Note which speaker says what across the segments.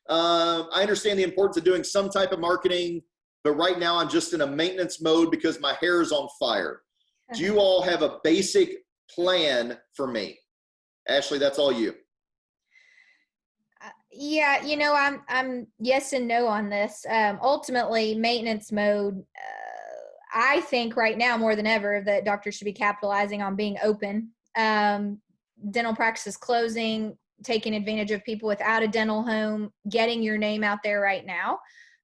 Speaker 1: I understand the importance of doing some type of marketing, but right now I'm just in a maintenance mode because my hair is on fire. Do you all have a basic plan for me? Ashley, that's all you.
Speaker 2: Yeah, I'm yes and no on this. Ultimately, maintenance mode. I think right now more than ever that doctors should be capitalizing on being open. Dental practices closing, taking advantage of people without a dental home, getting your name out there right now.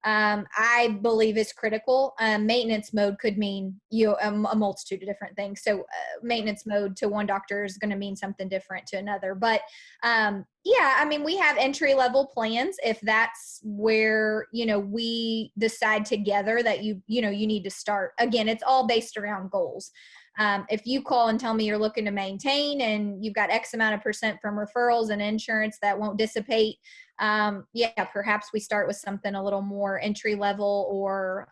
Speaker 2: I believe is critical. Maintenance mode could mean a multitude of different things. So maintenance mode to one doctor is going to mean something different to another. But yeah, I mean, we have entry level plans. If that's where, we decide together that you need to start. Again, it's all based around goals. If you call and tell me you're looking to maintain and you've got X amount of % from referrals and insurance that won't dissipate, yeah, perhaps we start with something a little more entry level or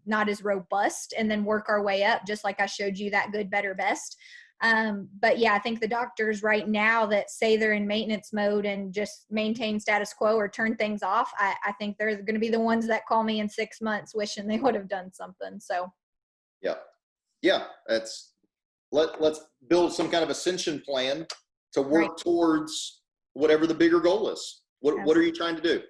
Speaker 2: not as robust and then work our way up, just like I showed you that good, better, best. But yeah, I think the doctors right now that say they're in maintenance mode and just maintain status quo or turn things off, I think they're going to be the ones that call me in 6 months wishing they would have done something. So
Speaker 1: yeah, let's build some kind of ascension plan to work towards whatever the bigger goal is. What are you trying to do?